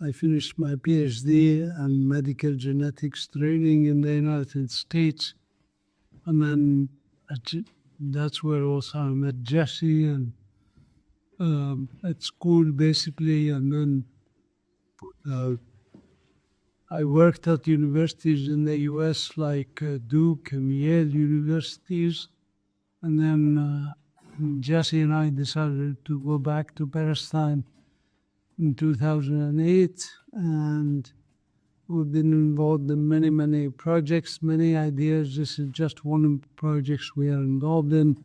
I finished my PhD and medical genetics training in the United States. And then that's where also I met Jesse and at school basically. And then I worked at universities in the US like Duke and Yale universities. And then Jesse and I decided to go back to Palestine in 2008. And we've been involved in many, many projects, many ideas. This is just one of the projects we are involved in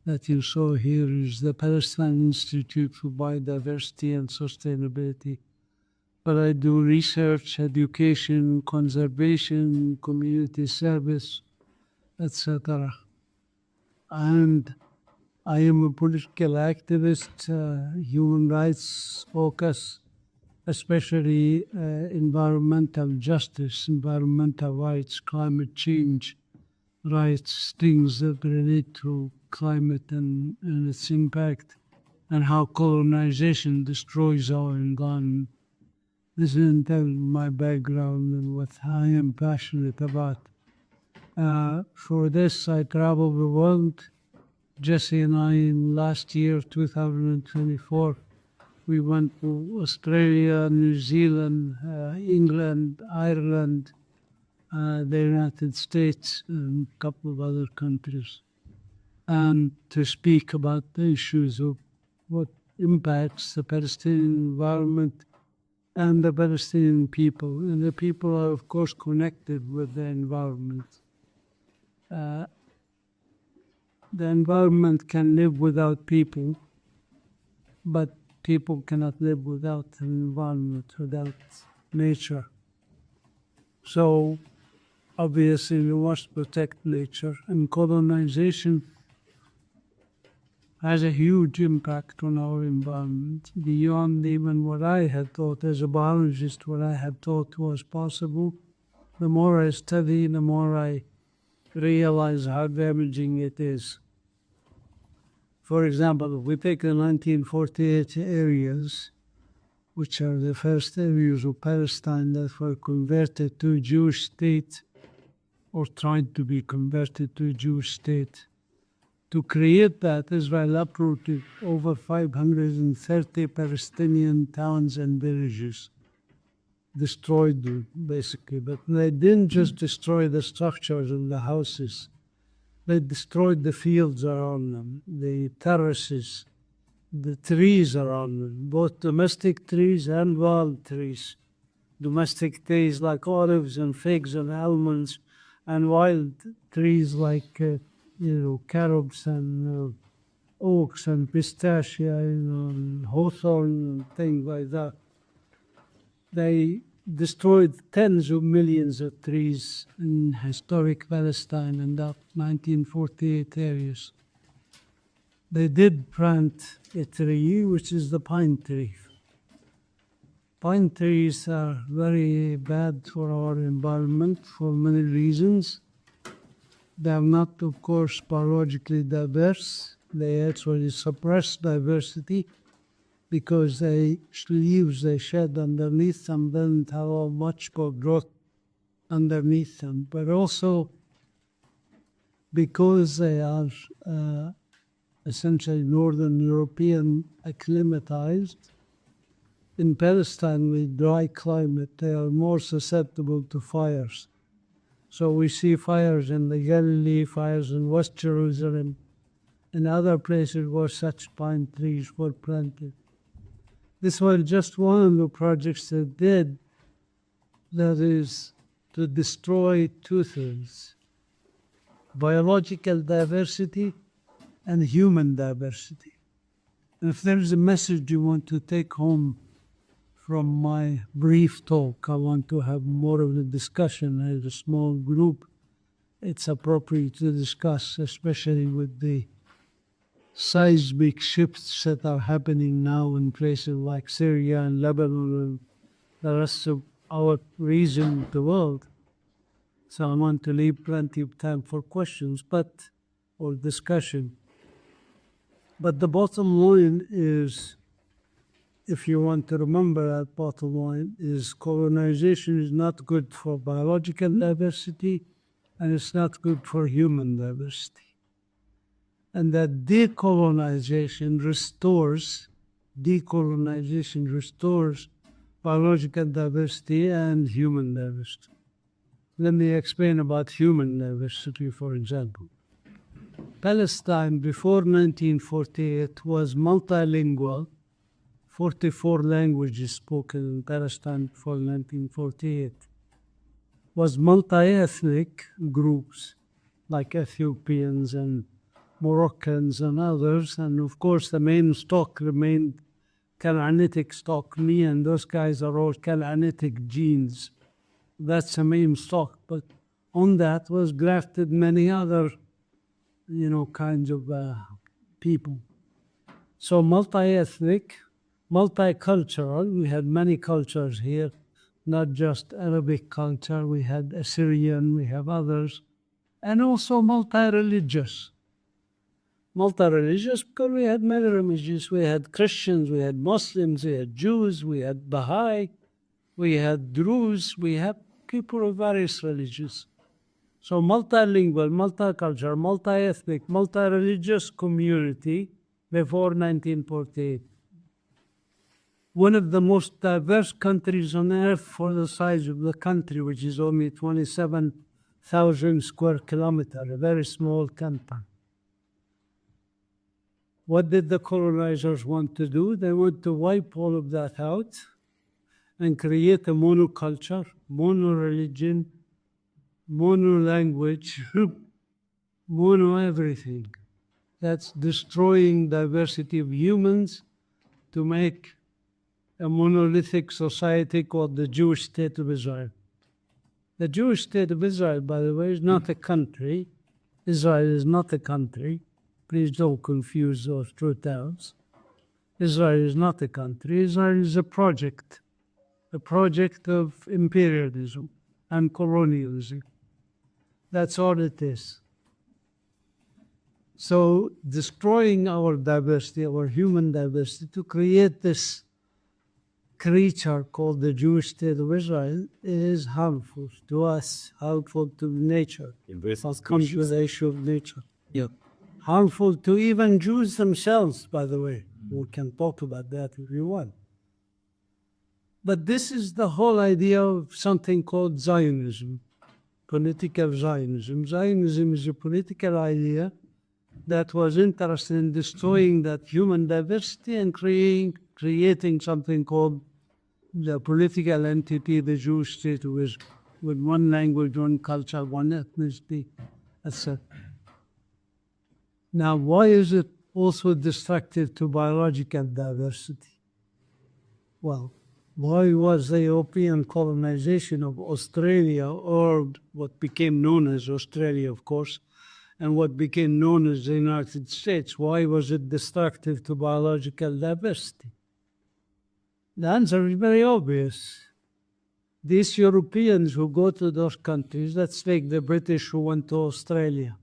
that you saw here is the Palestine Institute for Biodiversity and Sustainability. But I do research, education, conservation, community service, etc. And I am a political activist, human rights focus, especially environmental justice, environmental rights, climate change rights, things that relate to climate and its impact, and how colonization destroys our environment. This is my background and what I am passionate about. For this, I travel the world. Jesse and I, in last year, 2024, we went to Australia, New Zealand, England, Ireland, the United States, and a couple of other countries, and to speak about the issues of what impacts the Palestinian environment and the Palestinian people. And the people are, of course, connected with the environment. The environment can live without people, but people cannot live without an environment, without nature. So, obviously, we must protect nature, and colonization has a huge impact on our environment, beyond even what I had thought as a biologist, what I had thought was possible. The more I study, the more I realize how damaging it is. For example, if we take the 1948 areas, which are the first areas of Palestine that were converted to a Jewish state, or tried to be converted to a Jewish state. To create that, Israel uprooted over 530 Palestinian towns and villages, destroyed them, basically. But they didn't just destroy the structures and the houses. They destroyed the fields around them, the terraces, the trees around them, both domestic trees and wild trees. Domestic trees like olives and figs and almonds, and wild trees like carobs and oaks and pistachia and hawthorn and things like that. They destroyed tens of millions of trees in historic Palestine and that 1948 areas. They did plant a tree, which is the pine tree. Pine trees are very bad for our environment for many reasons. They are not, of course, biologically diverse. They actually suppress diversity because the leaves they shed underneath them don't have much for growth underneath them. But also because they are essentially Northern European acclimatized, in Palestine with dry climate, they are more susceptible to fires. So we see fires in the Galilee, fires in West Jerusalem, and other places where such pine trees were planted. This was just one of the projects they did, that is to destroy two things: biological diversity and human diversity. And if there is a message you want to take home from my brief talk, I want to have more of a discussion as a small group. It's appropriate to discuss, especially with the seismic shifts that are happening now in places like Syria and Lebanon and the rest of our region of the world. So I want to leave plenty of time for questions or discussion. But the bottom line is if you want to remember that bottom line, is colonization is not good for biological diversity and it's not good for human diversity. And that decolonization restores biological diversity and human diversity. Let me explain about human diversity, for example. Palestine before 1948 was multilingual, 44 languages spoken in Palestine before 1948, was multi-ethnic groups like Ethiopians and Moroccans and others, and of course the main stock remained Cananitic stock. Me and those guys are all Cananitic genes. That's the main stock, but on that was grafted many other, kinds of people. So multi-ethnic, multicultural. We had many cultures here, not just Arabic culture. We had Assyrian, we have others, and also multi-religious. Multi-religious because we had many religions. We had Christians, we had Muslims, we had Jews, we had Baha'i, we had Druze, we had people of various religions. So multilingual, multicultural, multi-ethnic, multi-religious community before 1948. One of the most diverse countries on earth for the size of the country, which is only 27,000 square kilometers, a very small country. What did the colonizers want to do? They want to wipe all of that out and create a monoculture, mono-religion, mono-language, mono-everything. That's destroying diversity of humans to make a monolithic society called the Jewish State of Israel. The Jewish State of Israel, by the way, is not a country. Israel is not a country. Please don't confuse those two terms. Israel is not a country. Israel is a project of imperialism and colonialism. That's all it is. So destroying our diversity, our human diversity, to create this creature called the Jewish State of Israel is harmful to us, harmful to nature. Comes with the issue of nature. Yeah. Harmful to even Jews themselves, by the way. We can talk about that if you want. But this is the whole idea of something called Zionism, political Zionism. Zionism is a political idea that was interested in destroying that human diversity and creating something called the political entity, the Jewish State of Israel, with one language, one culture, one ethnicity, etc. Now, why is it also destructive to biological diversity? Well, why was the European colonization of Australia, or what became known as Australia, of course, and what became known as the United States, why was it destructive to biological diversity? The answer is very obvious. These Europeans who go to those countries, let's take the British who went to Australia.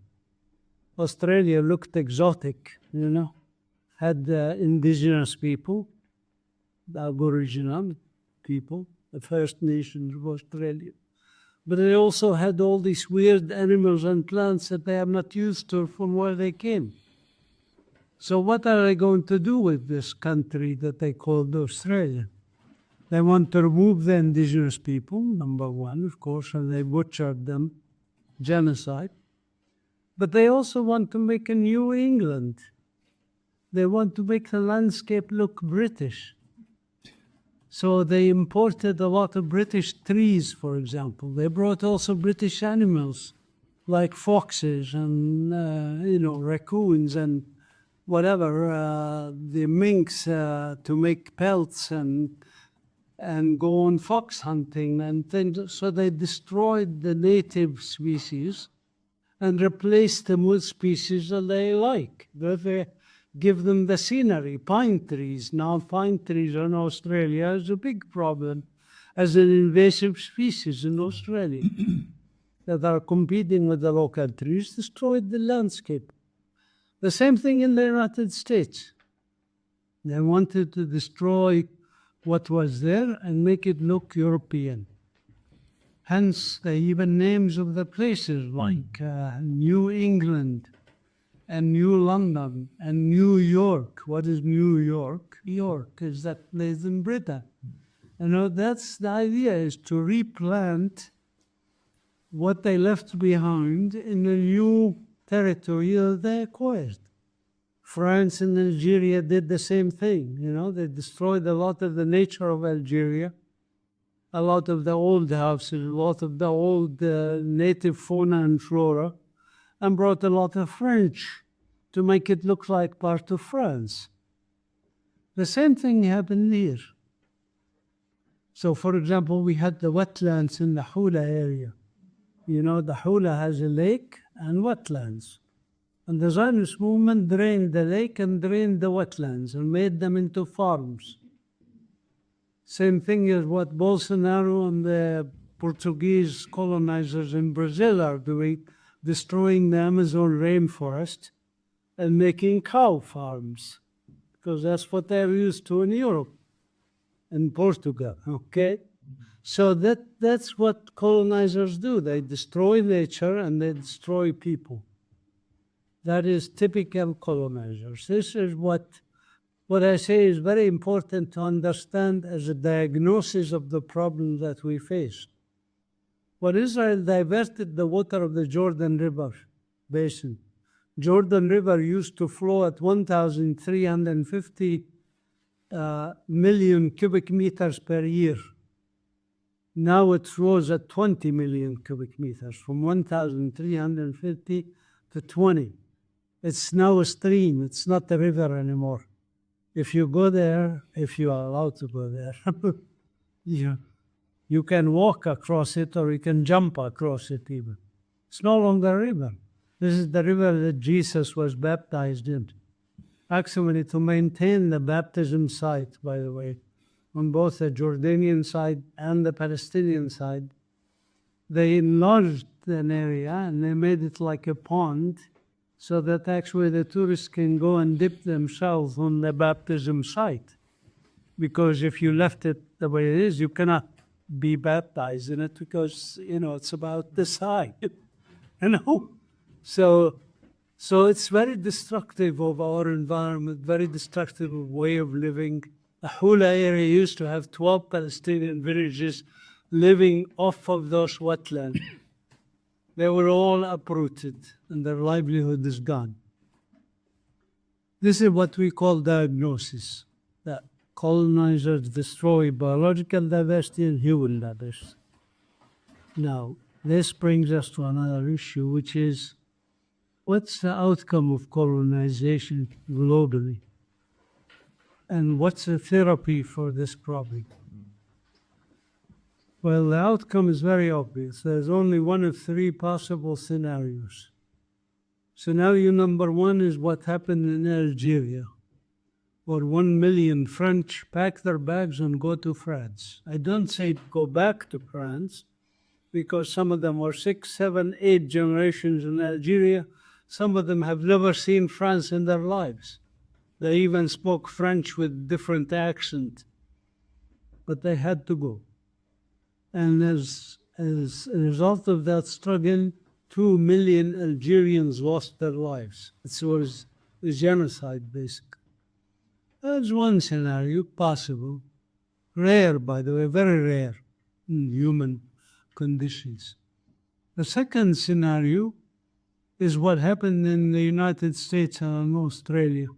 Australia looked exotic, had indigenous people, the Aboriginal people, the First Nations of Australia. But they also had all these weird animals and plants that they are not used to from where they came. So what are they going to do with this country that they called Australia? They want to remove the indigenous people, number one, of course, and they butchered them, genocide. But they also want to make a New England. They want to make the landscape look British. So they imported a lot of British trees, for example. They brought also British animals, like foxes and, raccoons and whatever, the minks to make pelts and go on fox hunting and things. So they destroyed the native species and replace them with species that they like. They give them the scenery, pine trees. Now pine trees in Australia is a big problem as an invasive species in Australia that are competing with the local trees, destroyed the landscape. The same thing in the United States. They wanted to destroy what was there and make it look European. Hence, the even names of the places like New England and New London and New York. What is New York? York is that place in Britain. You know, that's the idea, is to replant what they left behind in a new territory that they acquired. France and Algeria did the same thing. You know, they destroyed a lot of the nature of Algeria, a lot of the old houses, a lot of the old native fauna and flora, and brought a lot of French to make it look like part of France. The same thing happened here. So, for example, we had the wetlands in the Hula area. You know, the Hula has a lake and wetlands. And the Zionist movement drained the lake and drained the wetlands and made them into farms. Same thing as what Bolsonaro and the Portuguese colonizers in Brazil are doing, destroying the Amazon rainforest and making cow farms, because that's what they're used to in Europe and Portugal, okay? So that's what colonizers do. They destroy nature and they destroy people. That is typical colonizers. This is what I say is very important to understand as a diagnosis of the problem that we face. When Israel diverted the water of the Jordan River basin, Jordan River used to flow at 1,350 million cubic meters per year. Now it flows at 20 million cubic meters, from 1,350 to 20. It's now a stream, it's not a river anymore. If you go there, if you are allowed to go there, you can walk across it or you can jump across it even. It's no longer a river. This is the river that Jesus was baptized in. Actually, to maintain the baptism site, by the way, on both the Jordanian side and the Palestinian side, they enlarged an area and they made it like a pond so that actually the tourists can go and dip themselves on the baptism site. Because if you left it the way it is, you cannot be baptized in it because, it's about the site, So it's very destructive of our environment, very destructive of way of living. The Hula area used to have 12 Palestinian villages living off of those wetlands. They were all uprooted and their livelihood is gone. This is what we call diagnosis, that colonizers destroy biological diversity and human diversity. Now, this brings us to another issue, which is, what's the outcome of colonization globally? And what's the therapy for this problem? Well, the outcome is very obvious. There's only one of three possible scenarios. Scenario number one is what happened in Algeria, where 1 million French pack their bags and go to France. I don't say go back to France, because some of them were 6, 7, 8 generations in Algeria. Some of them have never seen France in their lives. They even spoke French with different accent, but they had to go. And as a result of that struggle, 2 million Algerians lost their lives. It was a genocide, basically. That's one scenario, possible. Rare, by the way, very rare in human conditions. The second scenario is what happened in the United States and Australia,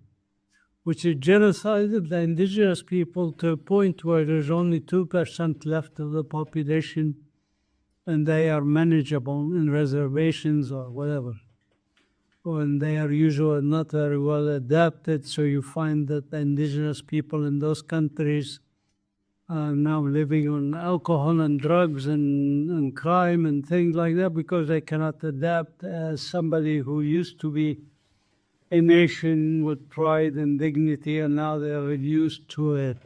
which is genocide of the indigenous people to a point where there's only 2% left of the population and they are manageable in reservations or whatever. And they are usually not very well adapted, so you find that the indigenous people in those countries are now living on alcohol and drugs and crime and things like that because they cannot adapt as somebody who used to be a nation with pride and dignity, and now they are reduced to a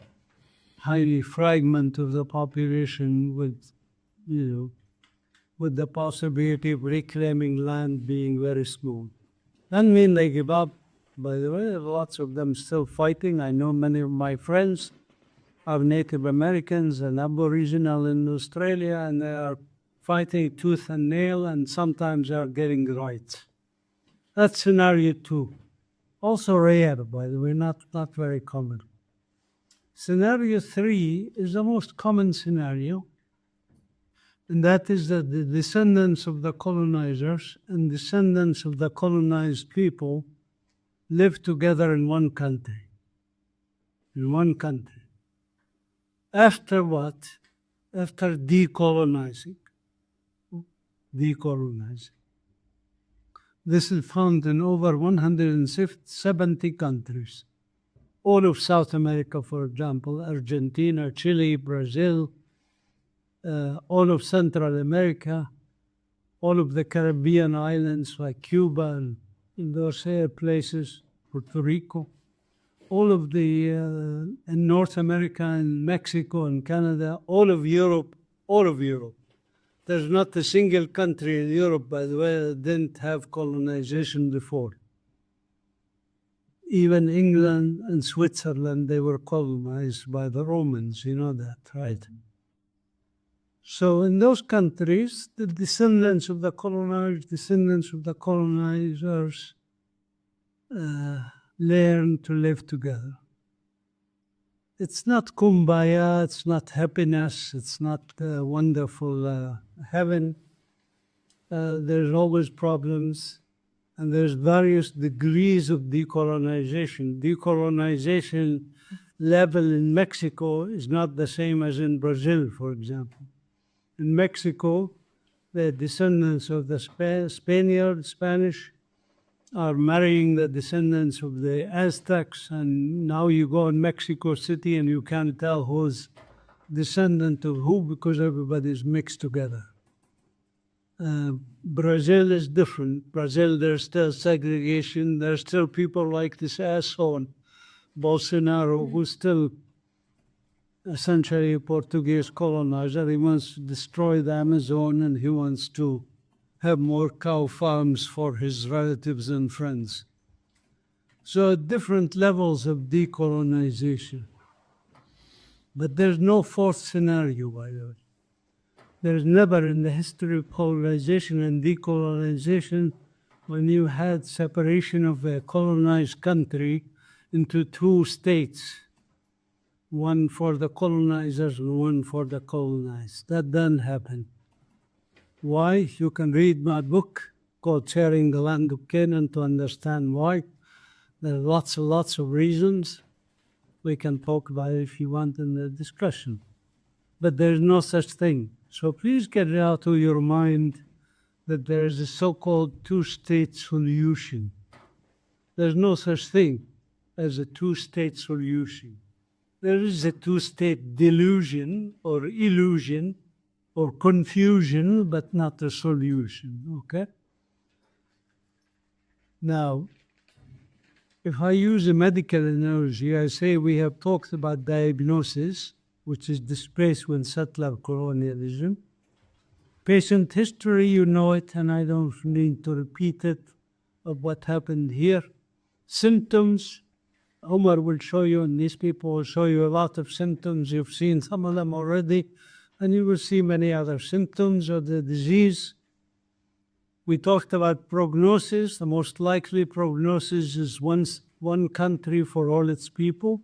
highly fragment of the population with the possibility of reclaiming land being very small. Doesn't mean they give up, by the way. There are lots of them still fighting. I know many of my friends are Native Americans and Aboriginal in Australia, and they are fighting tooth and nail, and sometimes they are getting right. That's scenario 2. Also rare, by the way, not very common. Scenario 3 is the most common scenario, and that is that the descendants of the colonizers and descendants of the colonized people live together in one country. In one country. After what? After decolonizing. Decolonizing. This is found in over 170 countries. All of South America, for example, Argentina, Chile, Brazil, all of Central America, all of the Caribbean islands like Cuba and those places, Puerto Rico, all of the in North America and Mexico and Canada, all of Europe. There's not a single country in Europe, by the way, that didn't have colonization before. Even England and Switzerland, they were colonized by the Romans, you know that, right? So in those countries, the descendants of the colonized, descendants of the colonizers learn to live together. It's not kumbaya, it's not happiness, it's not wonderful heaven. There's always problems, and there's various degrees of decolonization. Decolonization level in Mexico is not the same as in Brazil, for example. In Mexico, the descendants of the Spanish, are marrying the descendants of the Aztecs, and now you go in Mexico City and you can't tell who's descendant of who because everybody's mixed together. Brazil is different. Brazil, there's still segregation. There's still people like this asshole Bolsonaro, who's still essentially a Portuguese colonizer. He wants to destroy the Amazon, and he wants to have more cow farms for his relatives and friends. So different levels of decolonization. But there's no fourth scenario, by the way. There's never in the history of colonization and decolonization when you had separation of a colonized country into two states, one for the colonizers and one for the colonized. That doesn't happen. Why? You can read my book called Sharing the Land of Canaan to understand why. There are lots and lots of reasons. We can talk about it if you want in the discussion. But there's no such thing. So please get it out of your mind that there is a so-called two-state solution. There's no such thing as a two-state solution. There is a two-state delusion or illusion or confusion, but not a solution, okay? Now, if I use a medical analogy, I say we have talked about diagnosis, which is displaced with settler colonialism. Patient history, you know it, and I don't need to repeat it, of what happened here. Symptoms, Omar will show you, and these people will show you a lot of symptoms. You've seen some of them already, and you will see many other symptoms of the disease. We talked about prognosis. The most likely prognosis is one country for all its people.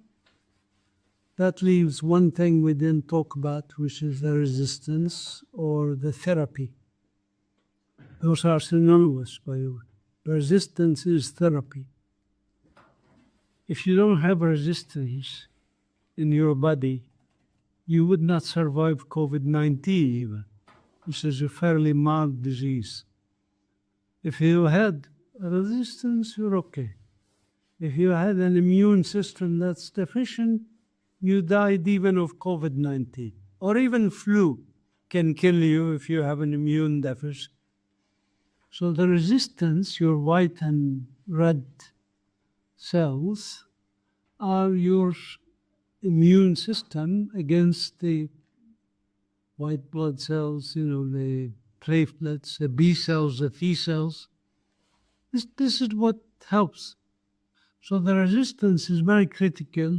That leaves one thing we didn't talk about, which is the resistance or the therapy. Those are synonymous, by the way. Resistance is therapy. If you don't have resistance in your body, you would not survive COVID-19 even, which is a fairly mild disease. If you had a resistance, you're okay. If you had an immune system that's deficient, you died even of COVID-19. Or even flu can kill you if you have an immune deficit. So the resistance, your white and red cells, are your immune system against the white blood cells, the platelets, the B cells, the T cells. This is what helps. So the resistance is very critical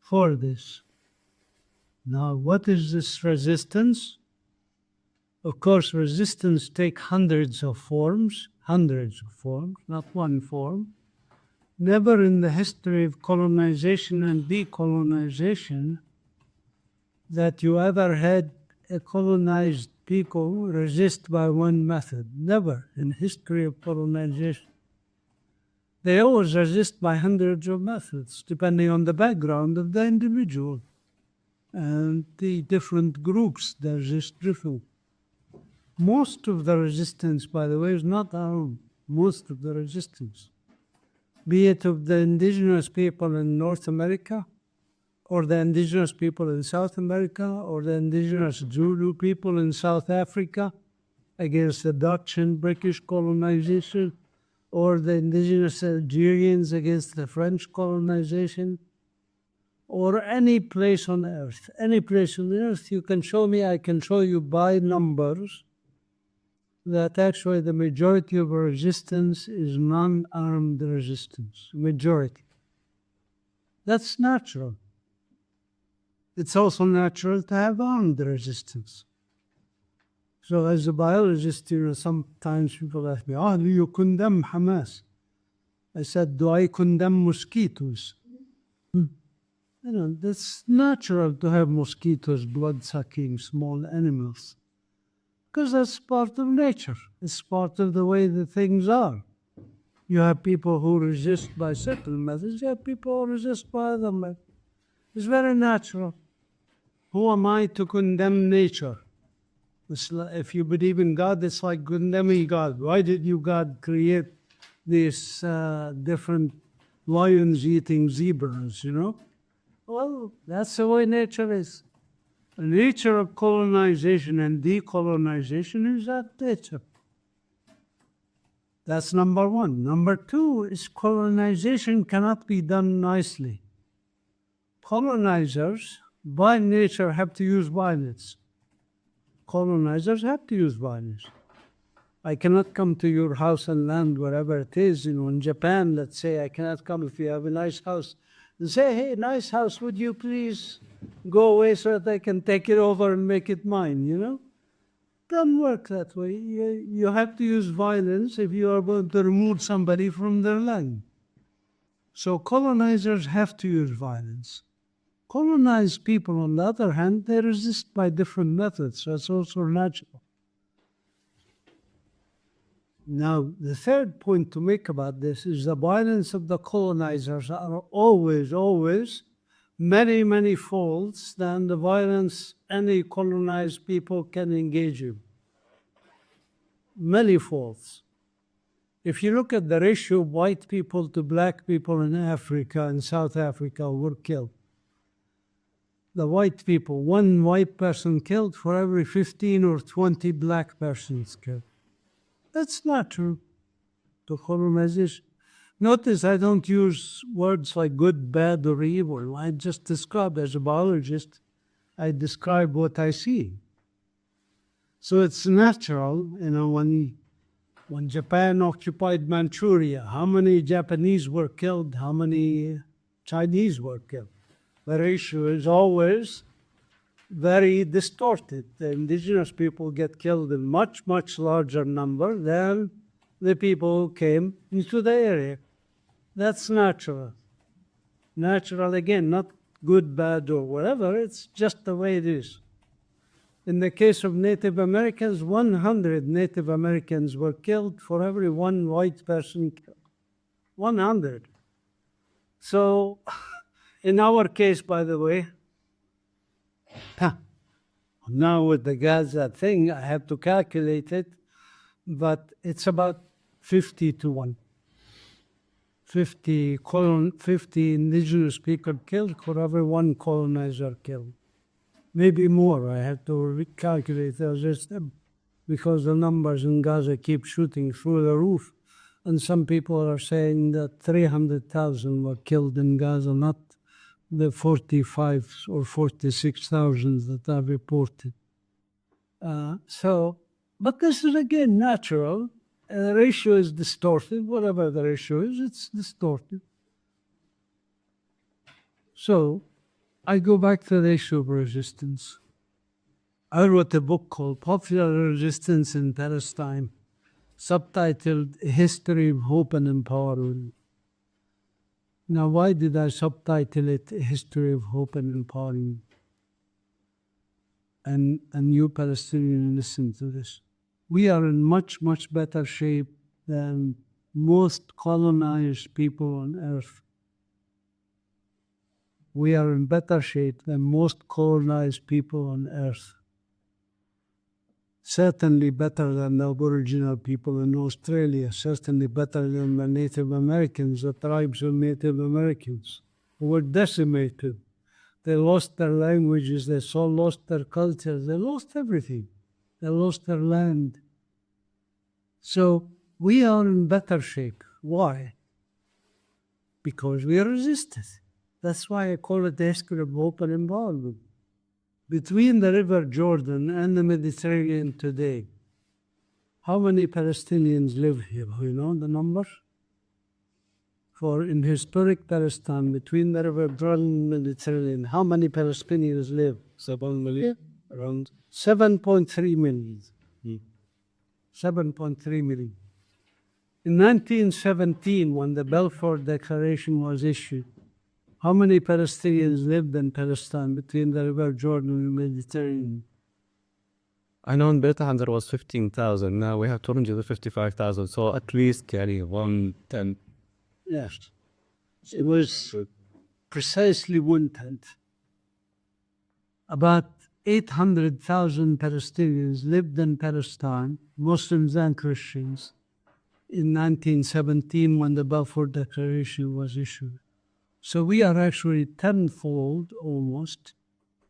for this. Now, what is this resistance? Of course, resistance takes hundreds of forms, not one form. Never in the history of colonization and decolonization that you ever had a colonized people resist by one method. Never in history of colonization. They always resist by hundreds of methods, depending on the background of the individual and the different groups that resist different. Most of the resistance, by the way, is not our own. Most of the resistance, be it of the indigenous people in North America, or the indigenous people in South America, or the indigenous Zulu people in South Africa against the Dutch and British colonization, or the indigenous Algerians against the French colonization, or any place on earth. Any place on earth you can show me, I can show you by numbers that actually the majority of resistance is non-armed resistance. Majority. That's natural. It's also natural to have armed resistance. So as a biologist, sometimes people ask me, do you condemn Hamas? I said, do I condemn mosquitoes? That's natural to have mosquitoes, blood-sucking small animals. Because that's part of nature. It's part of the way the things are. You have people who resist by certain methods. You have people who resist by other methods. It's very natural. Who am I to condemn nature? If you believe in God, it's like condemning God. Why did you, God, create these different lions eating zebras, Well, that's the way nature is. The nature of colonization and decolonization is that nature. That's number one. Number two is colonization cannot be done nicely. Colonizers, by nature, have to use violence. Colonizers have to use violence. I cannot come to your house and land, wherever it is. In Japan, let's say, I cannot come if you have a nice house and say, hey, nice house, would you please go away so that I can take it over and make it mine, Doesn't work that way. You have to use violence if you are going to remove somebody from their land. So colonizers have to use violence. Colonized people, on the other hand, they resist by different methods. So it's also natural. Now, the third point to make about this is the violence of the colonizers are always many, many folds than the violence any colonized people can engage in. Many folds. If you look at the ratio of white people to black people in Africa and South Africa who were killed, the white people, one white person killed for every 15 or 20 black persons killed. That's not true to colonization. Notice I don't use words like good, bad, or evil. I just describe, as a biologist, I describe what I see. So it's natural, when Japan occupied Manchuria, how many Japanese were killed, how many Chinese were killed? The ratio is always very distorted. The indigenous people get killed in much, much larger number than the people who came into the area. That's natural. Natural, again, not good, bad, or whatever. It's just the way it is. In the case of Native Americans, 100 Native Americans were killed for every one white person killed. 100. So, in our case, by the way, now with the Gaza thing, I have to calculate it, but it's about 50 to 1. 50 indigenous people killed for every one colonizer killed. Maybe more. I have to recalculate those because the numbers in Gaza keep shooting through the roof. And some people are saying that 300,000 were killed in Gaza, not the 45 or 46,000 that are reported. But this is again natural, The ratio is distorted. Whatever the ratio is, it's distorted. So I go back to the issue of resistance. I wrote a book called Popular Resistance in Palestine, subtitled History of Hope and Empowerment. Now, why did I subtitle it History of Hope and Empowerment? And you Palestinians, listen to this. We are in much, much better shape than most colonized people on earth. We are in better shape than most colonized people on earth. Certainly better than the Aboriginal people in Australia, certainly better than the Native Americans, the tribes of Native Americans who were decimated. They lost their languages, they lost their cultures, they lost everything. They lost their land. So we are in better shape. Why? Because we resisted. That's why I call it the history of hope and empowerment. Between the River Jordan and the Mediterranean today, how many Palestinians live here? You know the number? For in historic Palestine, between the River Jordan and the Mediterranean, how many Palestinians live? 7 million? Around 7.3 million. 7.3 million. In 1917, when the Balfour Declaration was issued, how many Palestinians lived in Palestine between the River Jordan and the Mediterranean? I know in Bethlehem there was 15,000. Now we have 255,000. So at least 1/10. Yes. It was precisely 1/10. About 800,000 Palestinians lived in Palestine, Muslims and Christians, in 1917 when the Balfour Declaration was issued. So we are actually almost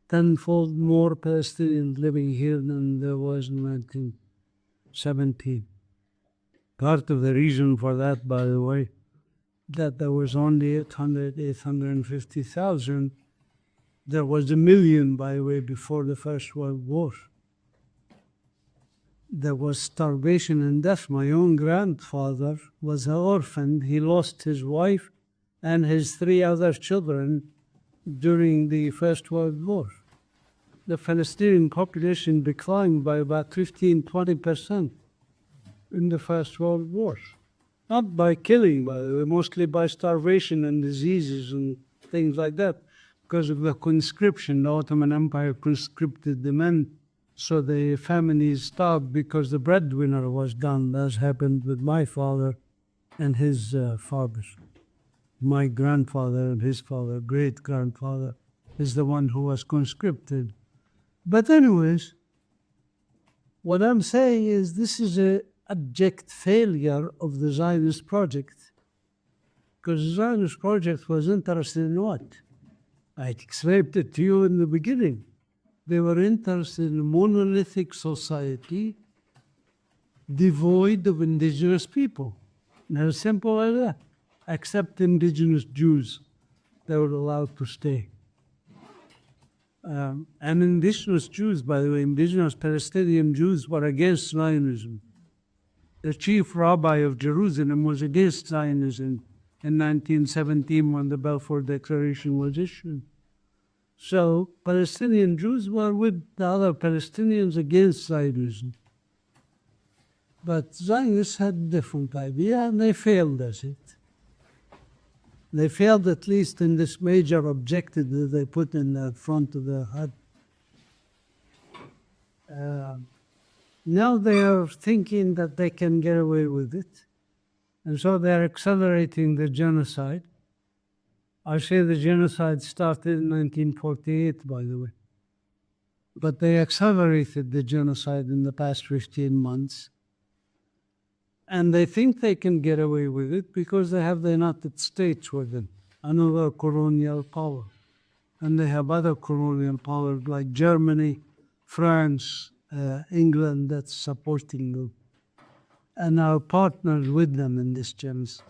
tenfold more Palestinians living here than there was in 1917. Part of the reason for that, by the way, that there was only 850,000. There was 1 million, by the way, before the First World War. There was starvation and death. My own grandfather was an orphan. He lost his wife and his 3 other children during the First World War. The Palestinian population declined by about 15-20% in the First World War. Not by killing, by the way, mostly by starvation and diseases and things like that. Because of the conscription, the Ottoman Empire conscripted the men, so the families starved because the breadwinner was gone, as happened with my father and his fathers. My grandfather and his father, great-grandfather, is the one who was conscripted. But anyways, what I'm saying is this is an abject failure of the Zionist project. Because the Zionist project was interested in what? I explained it to you in the beginning. They were interested in a monolithic society devoid of indigenous people. And as simple as that. Except indigenous Jews, they were allowed to stay. And indigenous Jews, by the way, indigenous Palestinian Jews were against Zionism. The chief rabbi of Jerusalem was against Zionism in 1917 when the Balfour Declaration was issued. So Palestinian Jews were with the other Palestinians against Zionism. But Zionists had a different idea and they failed at it. They failed at least in this major objective that they put in the front of their hut. Now they are thinking that they can get away with it. And so they're accelerating the genocide. I say the genocide started in 1948, by the way. But they accelerated the genocide in the past 15 months. And they think they can get away with it because they have the United States with them, another colonial power. And they have other colonial powers like Germany, France, England that's supporting them, and are partners with them in this genocide.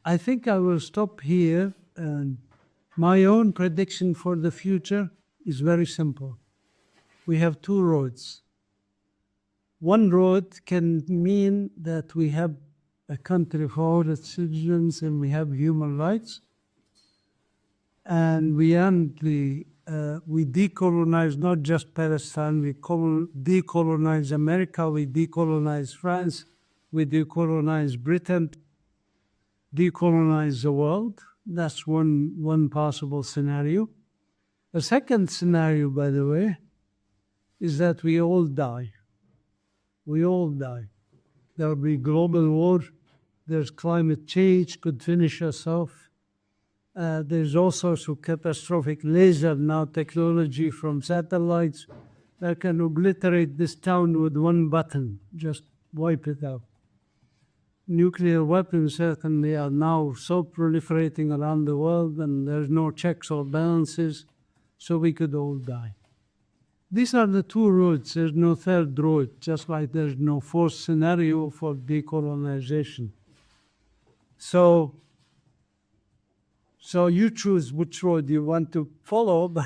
I think I will stop here. And my own prediction for the future is very simple. We have 2 roads. one road can mean that we have a country for all its citizens and we have human rights, and we decolonize not just Palestine, we decolonize America, we decolonize France, we decolonize Britain, decolonize the world. That's one possible scenario. The second scenario, by the way, is that we all die. We all die. There will be global war. There's climate change, could finish us off. There's all sorts of catastrophic laser now technology from satellites that can obliterate this town with one button, just wipe it out. Nuclear weapons certainly are now so proliferating around the world, and there's no checks or balances, so we could all die. These are the two roads. There's no third road, just like there's no fourth scenario for decolonization. So you choose which road you want to follow, but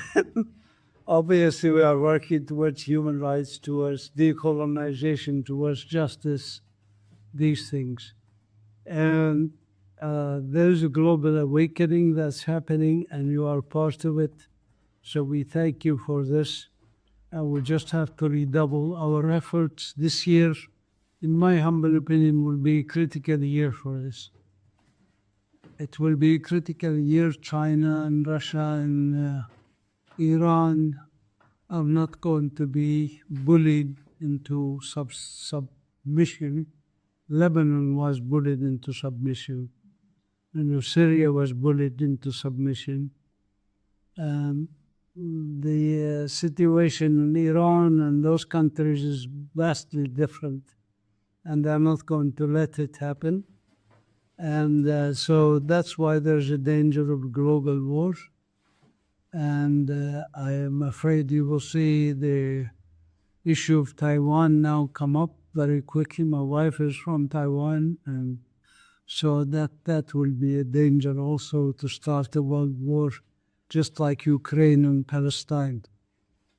obviously we are working towards human rights, towards decolonization, towards justice, these things. And there's a global awakening that's happening, and you are part of it. So we thank you for this. And we just have to redouble our efforts. This year, in my humble opinion, will be a critical year for this. It will be a critical year. China and Russia and Iran are not going to be bullied into submission. Lebanon was bullied into submission. Syria was bullied into submission. The situation in Iran and those countries is vastly different, and they're not going to let it happen. And so that's why there's a danger of global war. And I am afraid you will see the issue of Taiwan now come up very quickly. My wife is from Taiwan, and so that will be a danger also to start a world war, just like Ukraine and Palestine.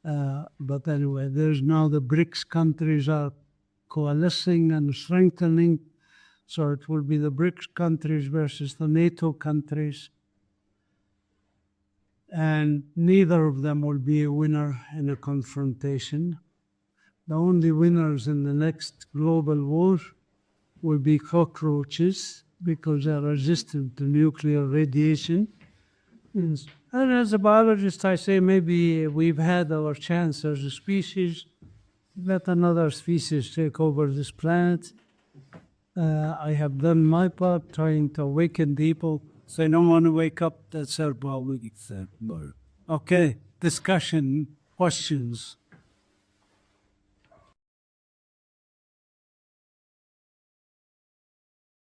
But anyway, there's now the BRICS countries are coalescing and strengthening. So it will be the BRICS countries versus the NATO countries. And neither of them will be a winner in a confrontation. The only winners in the next global war will be cockroaches, because they're resistant to nuclear radiation. And as a biologist, I say maybe we've had our chance as a species. Let another species take over this planet. I have done my part trying to awaken people. So I don't want to wake up. That's our problem. Okay, discussion, questions.